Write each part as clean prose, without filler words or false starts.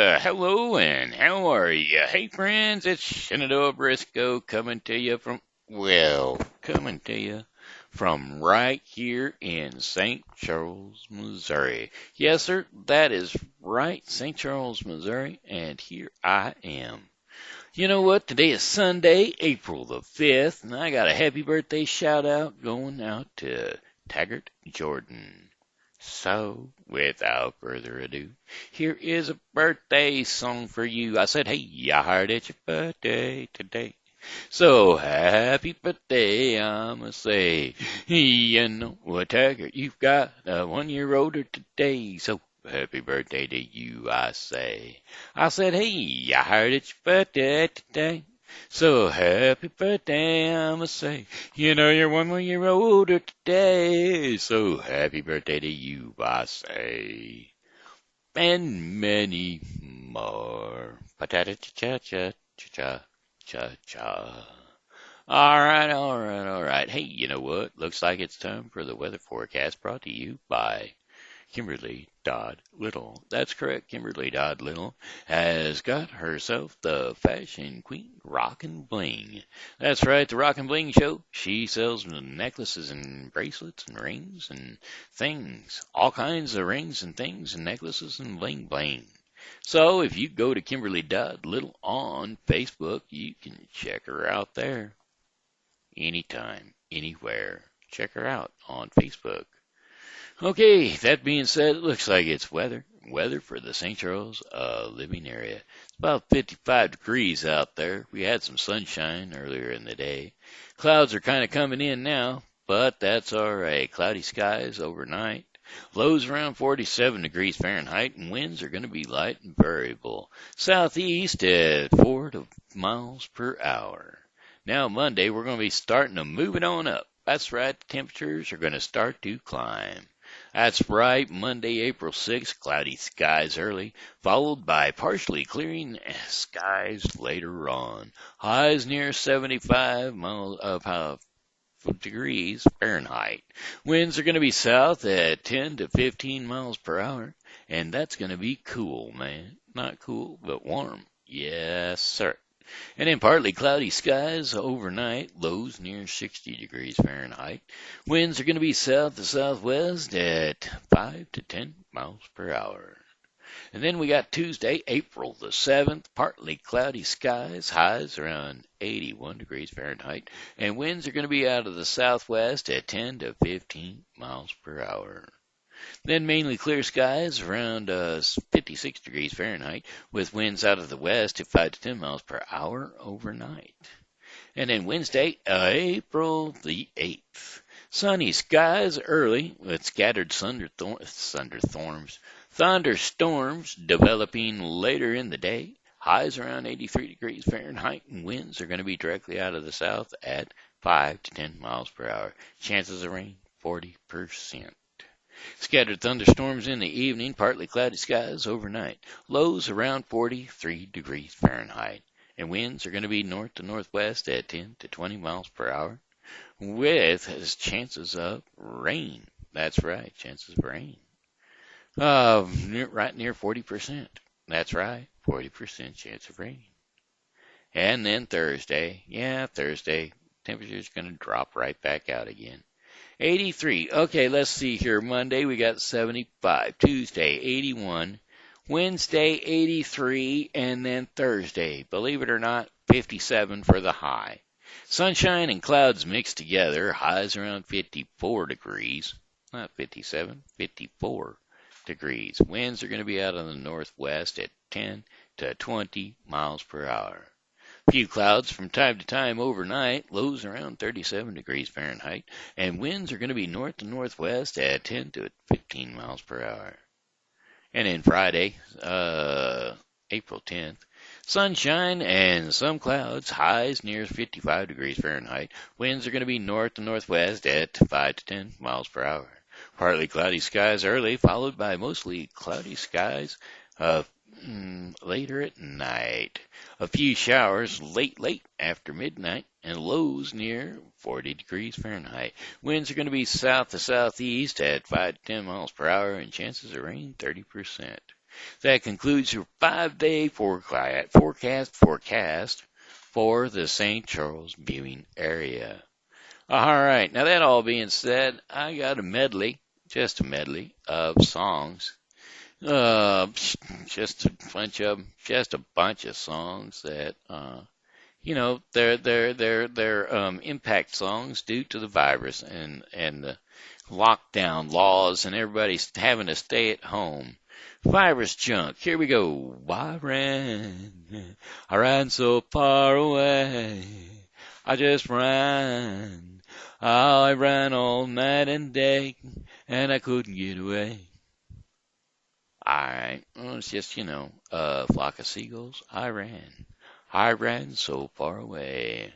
Hello and how are you? Hey friends, it's Shenandoah Briscoe coming to you from right here in St. Charles, Missouri. Yes, sir, that is right, St. Charles, Missouri, and here I am. You know what? Today is Sunday, April the 5th, and I got a happy birthday shout out going out to Taggart Jordan. So, without further ado, here is a birthday song for you. I said, hey, I heard it's your birthday today. So, happy birthday, I'ma say. You know what, Taggart, you've got a 1 year older today. So, happy birthday to you, I say. I said, hey, I heard it's your birthday today. So happy birthday, I'ma say. You know you're 1 year older today. So happy birthday to you, I say. And many more. Patata cha cha cha cha cha cha. All right. Hey, you know what? Looks like it's time for the weather forecast brought to you by Kimberly Dodd Little. That's correct. Kimberly Dodd Little has got herself the fashion queen Rockin' Bling. That's right, the Rockin' Bling Show. She sells necklaces and bracelets and rings and things. All kinds of rings and things and necklaces and bling bling. So if you go to Kimberly Dodd Little on Facebook, you can check her out there. Anytime, anywhere. Check her out on Facebook. Okay, that being said, it looks like it's weather. Weather for the St. Charles living area. It's about 55 degrees out there. We had some sunshine earlier in the day. Clouds are kind of coming in now, but that's all right. Cloudy skies overnight. Lows around 47 degrees Fahrenheit, and winds are going to be light and variable. Southeast at 4 miles per hour. Now Monday, we're going to be starting to move it on up. That's right, the temperatures are going to start to climb. That's right, Monday, April 6th, cloudy skies early, followed by partially clearing skies later on. Highs near 75 degrees Fahrenheit. Winds are going to be south at 10 to 15 miles per hour, and that's going to be cool, man. Not cool, but warm. Yes, sir. And then partly cloudy skies overnight, lows near 60 degrees Fahrenheit. Winds are going to be south to southwest at 5 to 10 miles per hour. And then we got Tuesday, April the 7th, partly cloudy skies, highs around 81 degrees Fahrenheit, and winds are going to be out of the southwest at 10 to 15 miles per hour. Then mainly clear skies around 56 degrees Fahrenheit with winds out of the west at 5 to 10 miles per hour overnight. And then Wednesday, April the 8th. Sunny skies early with scattered thunderstorms developing later in the day. Highs around 83 degrees Fahrenheit and winds are going to be directly out of the south at 5 to 10 miles per hour. Chances of rain, 40%. Scattered thunderstorms in the evening, partly cloudy skies overnight. Lows around 43 degrees Fahrenheit. And winds are going to be north to northwest at 10 to 20 miles per hour with chances of rain. That's right, chances of rain. Right near 40%. That's right, 40% chance of rain. And then Thursday, temperature's going to drop right back out again. 83. Okay, let's see here. Monday, we got 75. Tuesday, 81. Wednesday, 83. And then Thursday, believe it or not, 57 for the high. Sunshine and clouds mixed together. Highs around 54 degrees. Not 57, 54 degrees. Winds are going to be out of the northwest at 10 to 20 miles per hour. Few clouds from time to time overnight, lows around 37 degrees Fahrenheit, and winds are going to be north to northwest at 10 to 15 miles per hour. And then Friday, April 10th, sunshine and some clouds, highs near 55 degrees Fahrenheit. Winds are going to be north to northwest at 5 to 10 miles per hour. Partly cloudy skies early, followed by mostly cloudy skies later at night. A few showers late after midnight, and lows near 40 degrees Fahrenheit. Winds are going to be south to southeast at 5 to 10 miles per hour, and chances of rain 30%. That concludes your 5-day forecast for the St. Charles viewing area. All right, now that all being said, I got just a medley of songs. Just a bunch of songs that they're impact songs due to the virus and the lockdown laws and everybody's having to stay at home. Virus junk. Here we go. I ran so far away. I just ran. I ran all night and day, and I couldn't get away. Alright, well, it's just, a flock of seagulls. I ran so far away.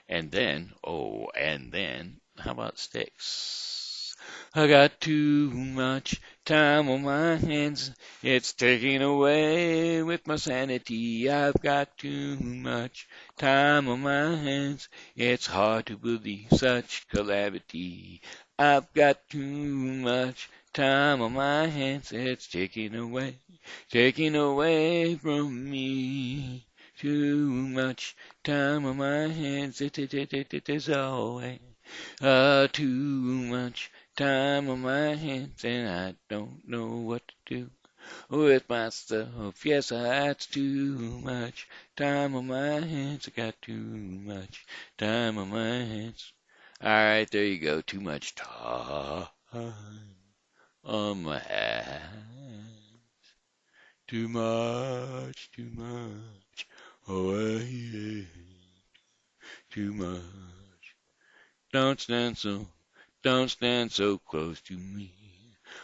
And then, how about sticks? I got too much time on my hands. It's taking away with my sanity. I've got too much time on my hands. It's hard to believe such calamity. I've got too much time on my hands. It's taking away from me. Too much time on my hands. It is always too much time on my hands, and I don't know what to do with myself. Yes, that's too much time on my hands. I got too much time on my hands. All right, there you go. Too much time on my hands. Too much. Oh, yeah. Too much. Don't stand so close to me.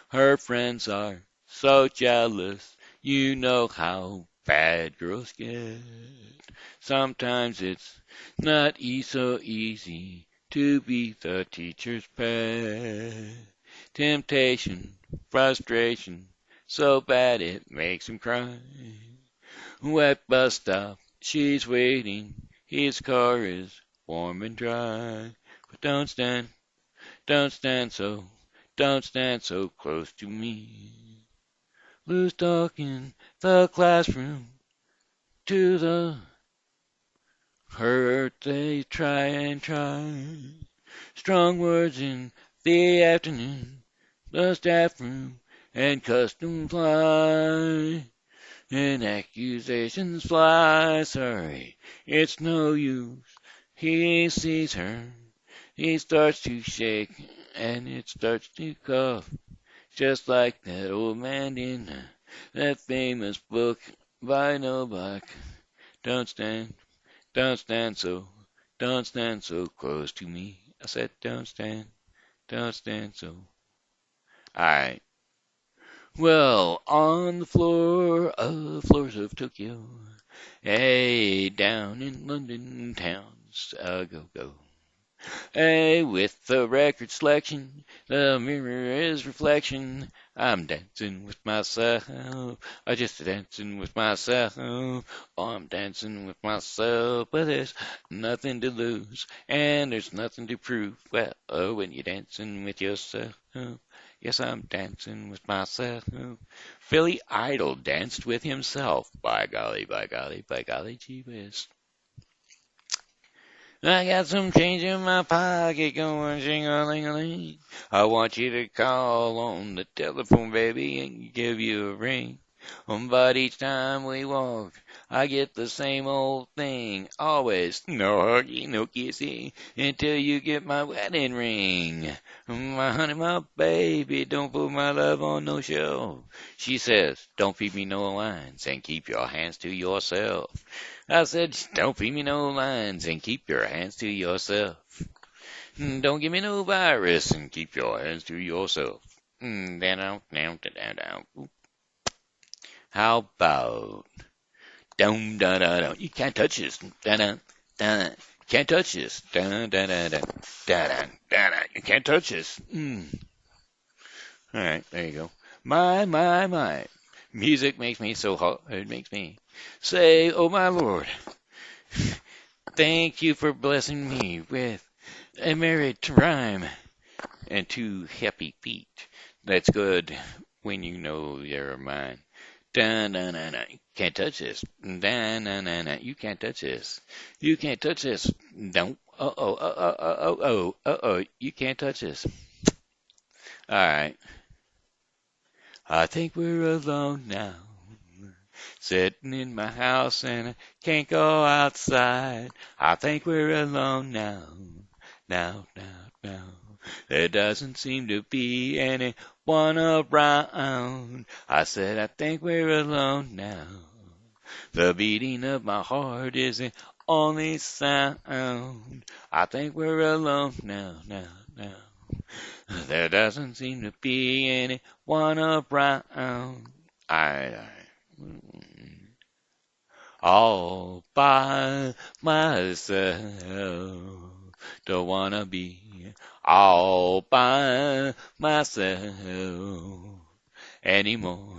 Her friends are so jealous. You know how bad girls get. Sometimes it's not so easy to be the teacher's pet. Temptation, frustration, so bad it makes him cry. Wet bus stop, she's waiting. His car is warm and dry. But don't stand so close to me. Loose talk in the classroom. To the hurt they try. Strong words in the afternoon. The staff room and custom fly. And accusations fly. Sorry, it's no use. He sees her. He starts to shake, and it starts to cough, just like that old man in that famous book by Novak. Don't stand so close to me. I said, don't stand so. Alright. Well, on the floors of Tokyo, hey, down in London towns, go. Hey, with the record selection, the mirror is reflection. I'm dancing with myself. I'm just dancing with myself. Oh, I'm dancing with myself. But there's nothing to lose, and there's nothing to prove. Well, when you're dancing with yourself. Yes, I'm dancing with myself. Billy Idol danced with himself. By golly, gee whiz. I got some change in my pocket going shing-a-ling-a-ling. I want you to call on the telephone, baby, and give you a ring. But each time we walk, I get the same old thing. Always no huggy, no kissy, until you get my wedding ring. My honey, my baby, don't put my love on no shelf. She says, don't feed me no lines and keep your hands to yourself. I said, don't feed me no lines and keep your hands to yourself. Don't give me no virus and keep your hands to yourself. How about dum da da da? You can't touch this. Da da da. Can't touch this. Da da da da da da da. You can't touch this. All right, there you go. My. Music makes me so hot. It makes me say, oh my Lord, thank you for blessing me with a married to rhyme and 2 happy feet. That's good when you know they're mine. Da na na na. Can't touch this. Da na na na. You can't touch this. You can't touch this. Don't. Uh oh. You can't touch this. All right. I think we're alone now. Sitting in my house and I can't go outside. I think we're alone now. Now. There doesn't seem to be anyone around. I said, I think we're alone now. The beating of my heart is the only sound. I think we're alone now. There doesn't seem to be anyone around. I all by myself. Don't wanna be all by myself anymore.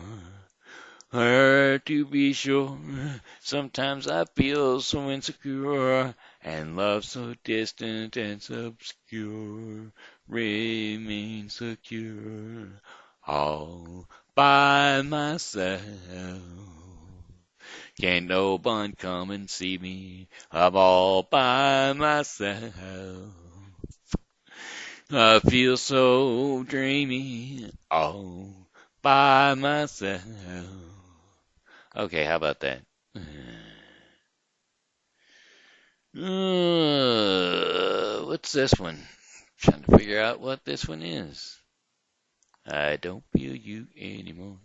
To be sure, sometimes I feel so insecure, and love so distant and so obscure remains secure all by myself. Can't no one come and see me, I'm all by myself. I feel so dreamy all by myself. Okay, how about that? What's this one? Trying to figure out what this one is. I don't feel you anymore.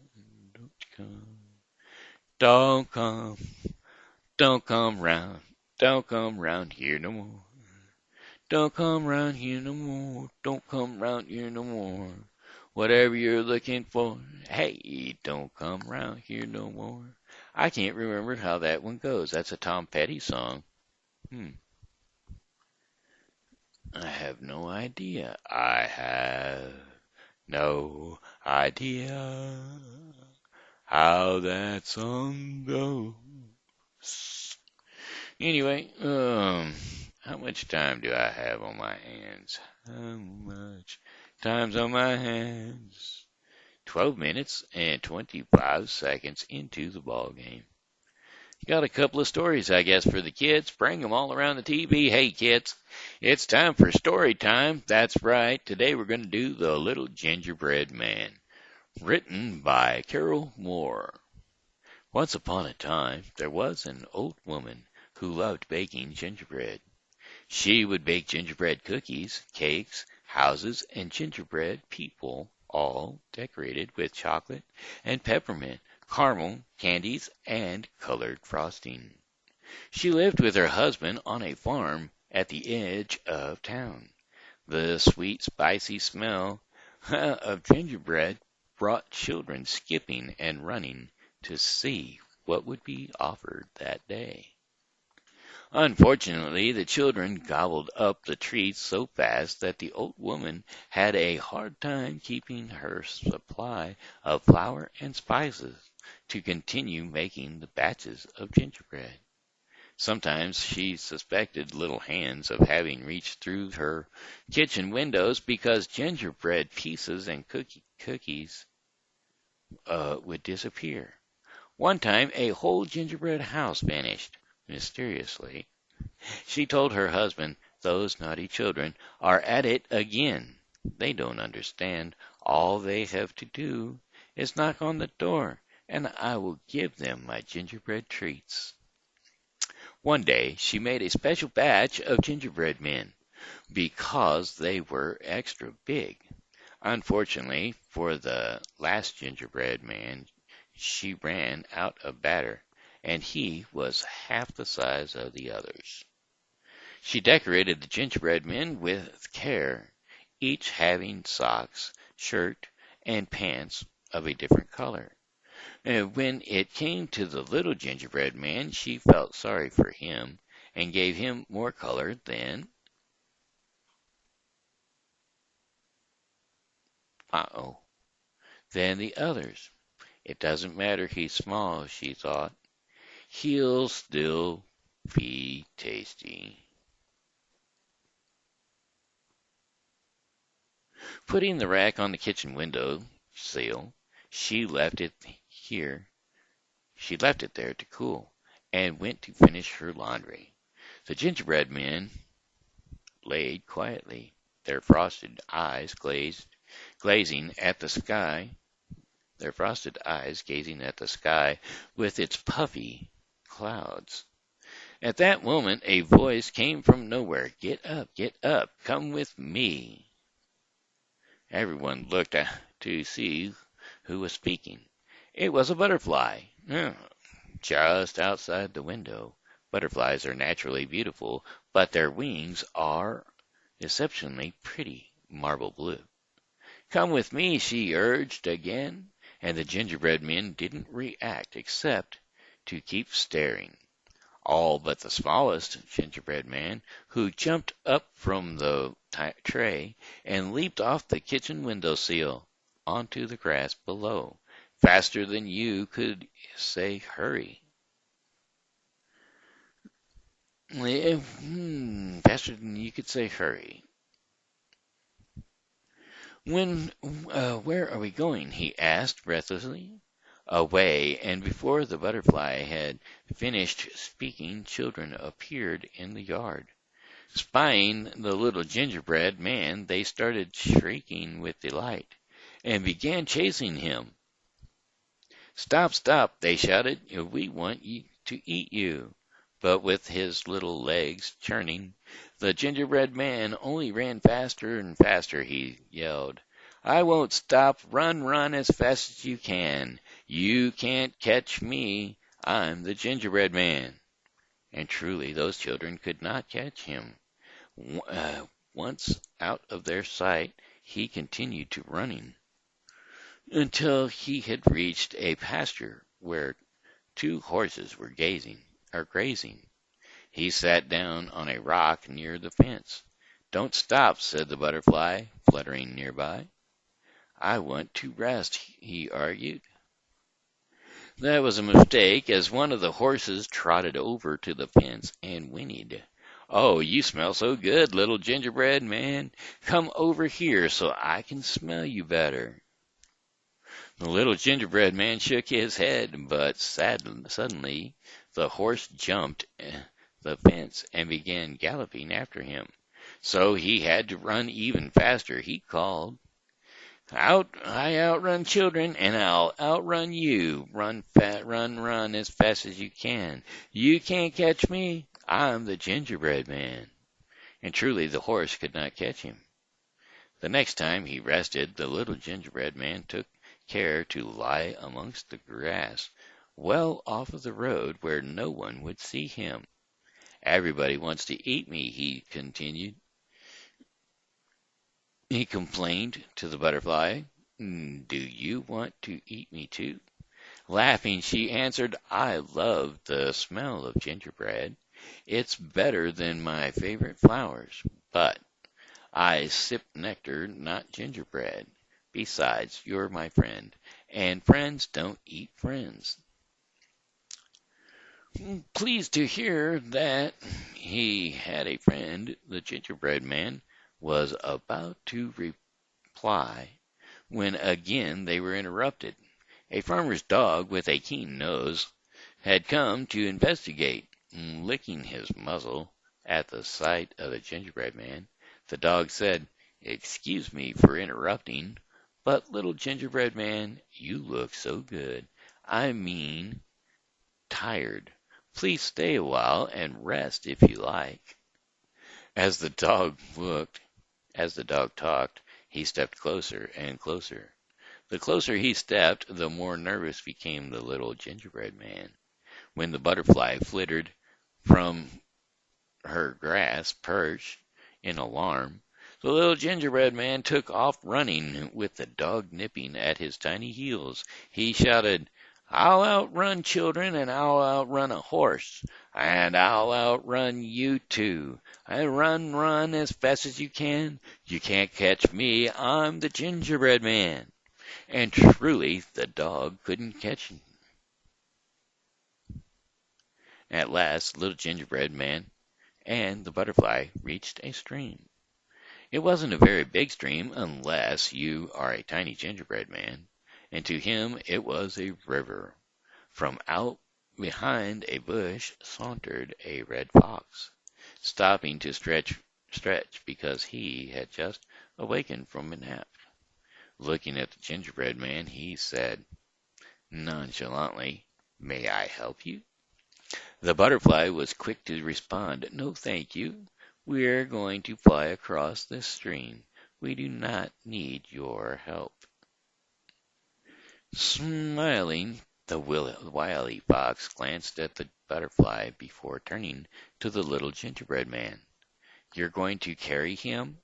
Don't come, don't come round, don't come round here no more. Don't come round here no more, don't come round here no more. Whatever you're looking for, hey, don't come round here no more. I can't remember how that one goes. That's a Tom Petty song. I have no idea. I have no idea how that song goes. Anyway, how much time do I have on my hands? How much time's on my hands? 12 minutes and 25 seconds into the ball game. Got a couple of stories, I guess, for the kids. Bring them all around the TV. Hey, kids, it's time for story time. That's right. Today we're going to do The Little Gingerbread Man, written by Carol Moore. Once upon a time, there was an old woman who loved baking gingerbread. She would bake gingerbread cookies, cakes, houses, and gingerbread people, all decorated with chocolate and peppermint, caramel, candies, and colored frosting. She lived with her husband on a farm at the edge of town. The sweet, spicy smell of gingerbread brought children skipping and running to see what would be offered that day. Unfortunately, the children gobbled up the treats so fast that the old woman had a hard time keeping her supply of flour and spices to continue making the batches of gingerbread. Sometimes she suspected little hands of having reached through her kitchen windows because gingerbread pieces and cookies would disappear. One time, a whole gingerbread house vanished mysteriously. She told her husband, "Those naughty children are at it again. They don't understand. All they have to do is knock on the door, and I will give them my gingerbread treats." One day she made a special batch of gingerbread men because they were extra big. Unfortunately for the last gingerbread man, she ran out of batter, and he was half the size of the others. She decorated the gingerbread men with care, each having socks, shirt, and pants of a different color. And when it came to the little gingerbread man, she felt sorry for him and gave him more color than the others. It doesn't matter he's small, she thought. He'll still be tasty. Putting the rack on the kitchen window sill, she left it here She left it there to cool, and went to finish her laundry. The gingerbread men laid quietly, their frosted eyes glazing at the sky, their frosted eyes gazing at the sky with its puffy clouds. At that moment a voice came from nowhere. Get up, come with me. Everyone looked to see who was speaking. It was a butterfly, just outside the window. Butterflies are naturally beautiful, but their wings are exceptionally pretty marble blue. Come with me, she urged again, and the gingerbread men didn't react except to keep staring. All but the smallest gingerbread man, who jumped up from the tray and leaped off the kitchen window sill onto the grass below, faster than you could say hurry. Faster than you could say hurry. Where are we going? He asked breathlessly. Away, and before the butterfly had finished speaking, children appeared in the yard. Spying the little gingerbread man, they started shrieking with delight, and began chasing him. Stop, stop, they shouted. We want to eat you. But with his little legs churning, the gingerbread man only ran faster and faster. He yelled, I won't stop. Run, run as fast as you can. You can't catch me. I'm the gingerbread man. And truly, those children could not catch him. Once out of their sight, he continued to running until he had reached a pasture where two horses were grazing. He sat down on a rock near the fence. Don't stop, said the butterfly, fluttering nearby. I want to rest, he argued. That was a mistake, as one of the horses trotted over to the fence and whinnied. Oh, you smell so good, little gingerbread man. Come over here so I can smell you better. The little gingerbread man shook his head, but suddenly the horse jumped the fence and began galloping after him. So he had to run even faster. He called, I outrun children, and I'll outrun you. Run, run as fast as you can. You can't catch me. I'm the gingerbread man. And truly the horse could not catch him. The next time he rested, the little gingerbread man took care to lie amongst the grass, well off of the road where no one would see him. Everybody wants to eat me, he continued. He complained to the butterfly. Do you want to eat me too? Laughing, she answered, I love the smell of gingerbread. It's better than my favorite flowers, but I sip nectar, not gingerbread. Besides, you're my friend, and friends don't eat friends. Pleased to hear that he had a friend, the gingerbread man was about to reply when again they were interrupted. A farmer's dog with a keen nose had come to investigate. Licking his muzzle at the sight of the gingerbread man, the dog said, Excuse me for interrupting, but little gingerbread man, you look so good. I mean, tired. Please stay a while and rest if you like. As the dog talked, he stepped closer and closer. The closer he stepped, the more nervous became the little gingerbread man. When the butterfly flittered from her grass perch in alarm, the little gingerbread man took off running with the dog nipping at his tiny heels. He shouted, I'll outrun children, and I'll outrun a horse, and I'll outrun you too. Run as fast as you can. You can't catch me. I'm the gingerbread man. And truly, the dog couldn't catch him. At last, little gingerbread man and the butterfly reached a stream. It wasn't a very big stream unless you are a tiny gingerbread man, and to him it was a river, From out behind a bush sauntered a red fox, stopping to stretch because he had just awakened from a nap. Looking at the gingerbread man, he said nonchalantly, "May I help you?" The butterfly was quick to respond, "No, thank you. We're going to fly across this stream. We do not need your help." Smiling, the wily fox glanced at the butterfly before turning to the little gingerbread man. "You're going to carry him?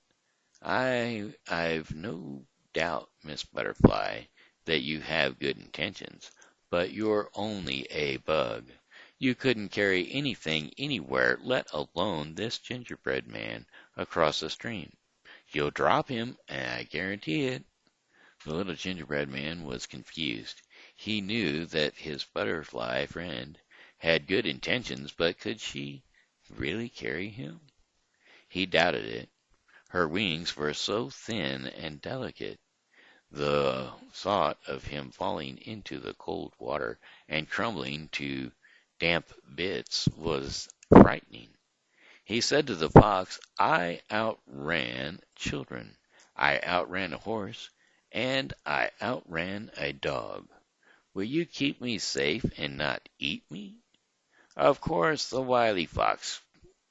I've no doubt, Miss Butterfly, that you have good intentions, but you're only a bug. You couldn't carry anything anywhere, let alone this gingerbread man, across the stream. You'll drop him, I guarantee it." The little gingerbread man was confused. He knew that his butterfly friend had good intentions, but could she really carry him? He doubted it. Her wings were so thin and delicate. The thought of him falling into the cold water and crumbling to damp bits was frightening. He said to the fox, "I outran children, I outran a horse, and I outran a dog. Will you keep me safe and not eat me?" Of course, the wily fox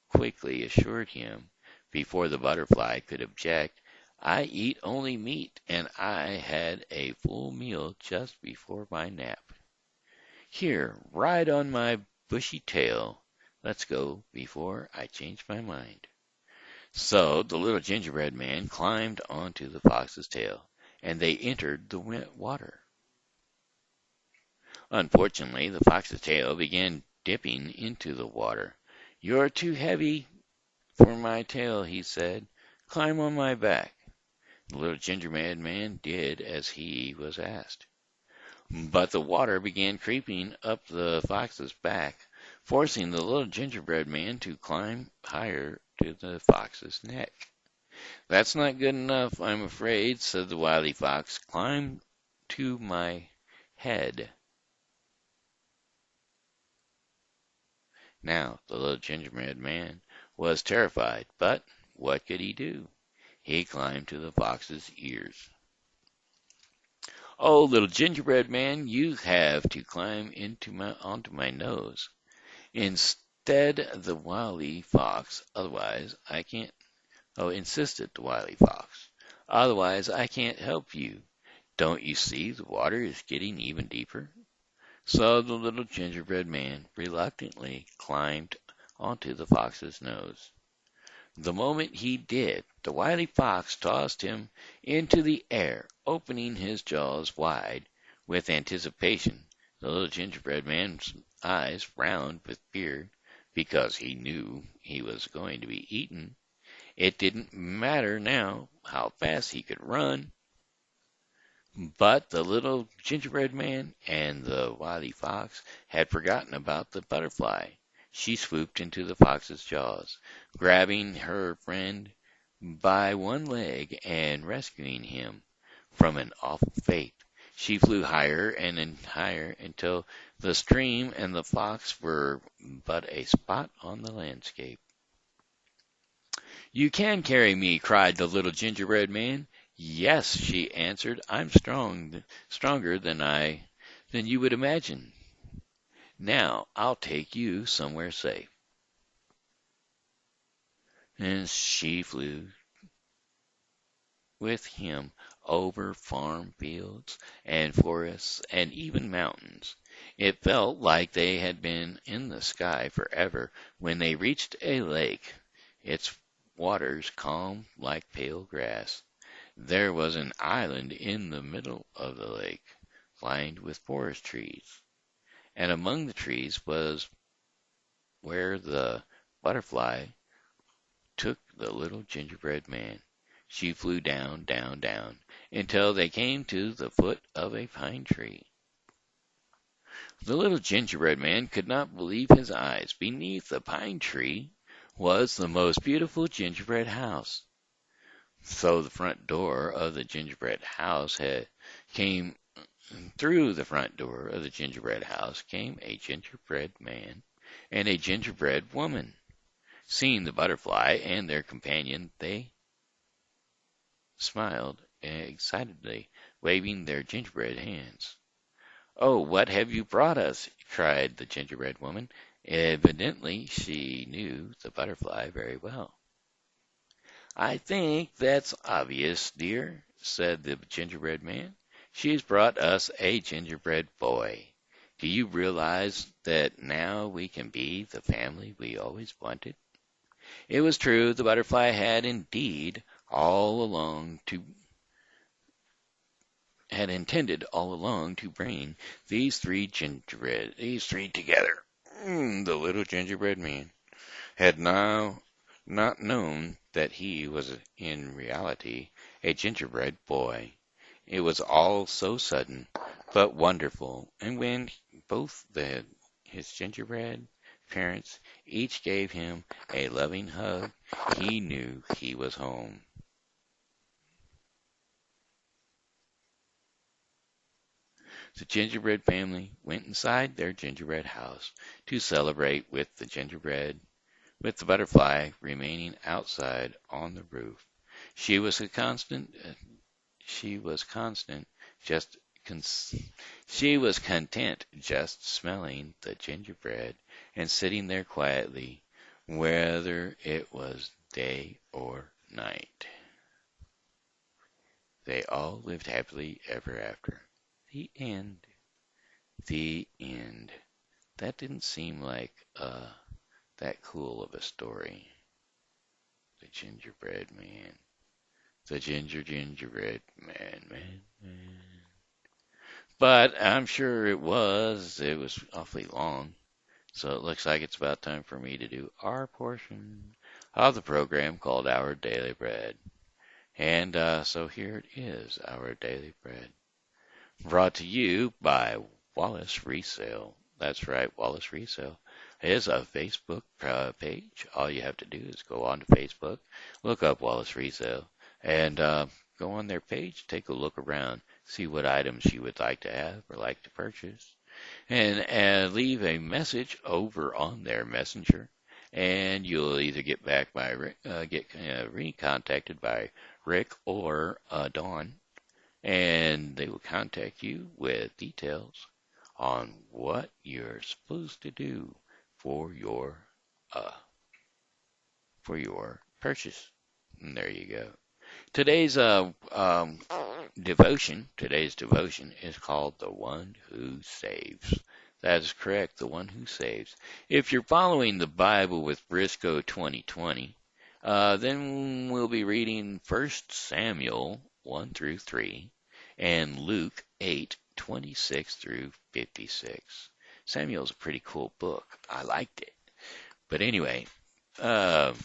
quickly assured him, before the butterfly could object, "I eat only meat, and I had a full meal just before my nap. Here, ride on my bushy tail. Let's go before I change my mind." So the little gingerbread man climbed onto the fox's tail, and they entered the water. Unfortunately, the fox's tail began dipping into the water. "You're too heavy for my tail," he said. "Climb on my back." The little gingerbread man did as he was asked. But the water began creeping up the fox's back, forcing the little gingerbread man to climb higher to the fox's neck. "That's not good enough, I'm afraid," said the wily fox. "Climb to my head." Now the little gingerbread man was terrified, but what could he do? He climbed to the fox's ears. "Oh, little gingerbread man, you have to climb onto my nose instead the wily fox, otherwise I can't." Oh, insisted the wily fox. "Otherwise I can't help you. Don't you see the water is getting even deeper?" So the little gingerbread man reluctantly climbed onto the fox's nose. The moment he did, the wily fox tossed him into the air, opening his jaws wide with anticipation. The little gingerbread man's eyes round with fear, because he knew he was going to be eaten. It didn't matter now how fast he could run. But the little gingerbread man and the wily fox had forgotten about the butterfly. She swooped into the fox's jaws, grabbing her friend by one leg and rescuing him from an awful fate. She flew higher and higher until the stream and the fox were but a spot on the landscape. "You can carry me," cried the little gingerbread man. "Yes," she answered, "I'm stronger than you would imagine. Now I'll take you somewhere safe." And she flew with him over farm fields and forests and even mountains. It felt like they had been in the sky forever when they reached a lake, its waters calm like pale grass. There was an island in the middle of the lake, lined with forest trees, and among the trees was where the butterfly took the little gingerbread man. She flew down, down, down, until they came to the foot of a pine tree. The little gingerbread man could not believe his eyes. Beneath the pine tree was the most beautiful gingerbread house. So the front door of the gingerbread house came Through the front door of the gingerbread house came a gingerbread man and a gingerbread woman. Seeing the butterfly and their companion, they smiled excitedly, waving their gingerbread hands. "Oh, what have you brought us?" cried the gingerbread woman. Evidently she knew the butterfly very well. "I think that's obvious, dear," said the gingerbread man. "She's brought us a gingerbread boy. Do you realize that now we can be the family we always wanted?" It was true, the butterfly had indeed all along to had intended all along to bring these three together. The little gingerbread man had now not known that he was in reality a gingerbread boy. It was all so sudden, but wonderful, and when his gingerbread parents each gave him a loving hug, he knew he was home. The gingerbread family went inside their gingerbread house to celebrate with the butterfly remaining outside on the roof. She was a constant, she was constant, just cons- she was content just smelling the gingerbread and sitting there quietly, whether it was day or night. They all lived happily ever after. The end. The end. That didn't seem like that cool of a story. The gingerbread man. The gingerbread man. But I'm sure it was. It was awfully long. So it looks like it's about time for me to do our portion of the program called Our Daily Bread. And so here it is, Our Daily Bread. Brought to you by Wallace Resale. That's right, Wallace Resale is a Facebook page. All you have to do is go on to Facebook, look up Wallace Resale, and go on their page, take a look around, see what items you would like to have or like to purchase, and leave a message over on their messenger. And you'll either get back by recontacted by Rick or Dawn, and they will contact you with details on what you're supposed to do for your uh, purchase. And there you go. Today's today's devotion is called The One Who Saves. That is correct, The One Who Saves. If you're following the Bible with Briscoe 2020, then we'll be reading 1 Samuel 1 through 3 and Luke 8:26 through 56. Samuel's a pretty cool book. I liked it. But anyway, 1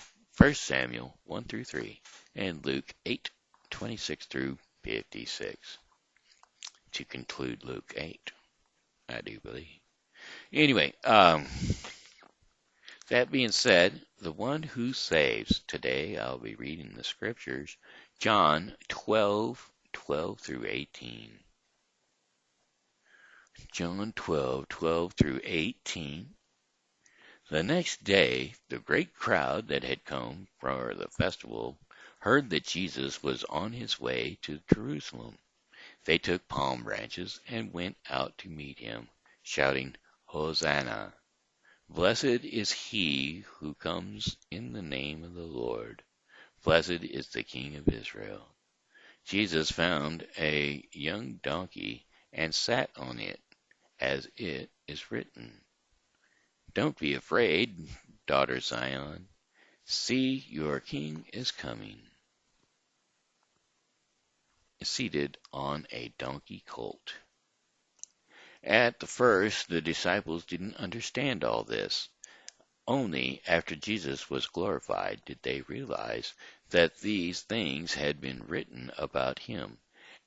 Samuel 1 through 3 and Luke 8:26 through 56. To conclude Luke 8, I do believe. Anyway, that being said, the one who saves. Today I'll be reading the scriptures, John 12:12 through 18. John 12:12 through 18. The next day, the great crowd that had come for the festival heard that Jesus was on his way to Jerusalem. They took palm branches and went out to meet him, shouting, Hosanna! Blessed is he who comes in the name of the Lord. Blessed is the King of Israel. Jesus found a young donkey and sat on it, as it is written. Don't be afraid, daughter Zion. See, your king is coming, seated on a donkey colt. At the first, the disciples didn't understand all this. Only after Jesus was glorified did they realize that these things had been written about him,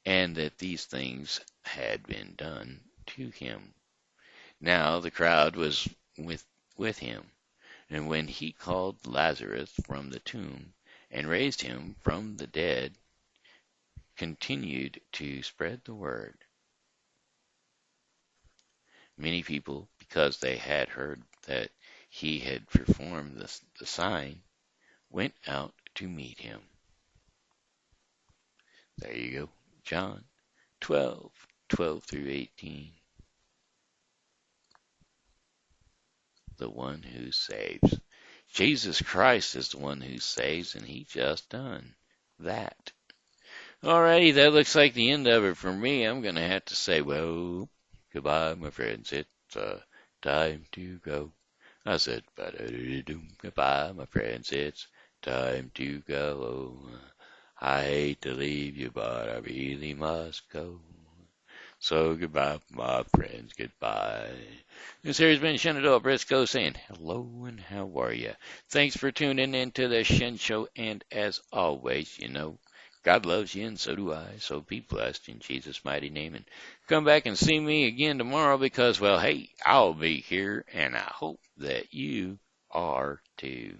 and that these things had been done to him. Now the crowd was with him, and when he called Lazarus from the tomb and raised him from the dead, continued to spread the word. Many people, because they had heard that he had performed the sign, went out to meet him. There you go. John 12 through 18. The one who saves. Jesus Christ is the one who saves, and he just done that. Alrighty, that looks like the end of it for me. I'm going to have to say, well, goodbye, my friends. It's time to go. I said, goodbye, my friends. It's time to go. I hate to leave you, but I really must go. So goodbye, my friends. Goodbye. This here has been Shenandoah Briscoe saying hello and how are you? Thanks for tuning in to the Shen Show. And as always, God loves you and so do I. So be blessed in Jesus' mighty name. And come back and see me again tomorrow because, well, hey, I'll be here and I hope that you are too.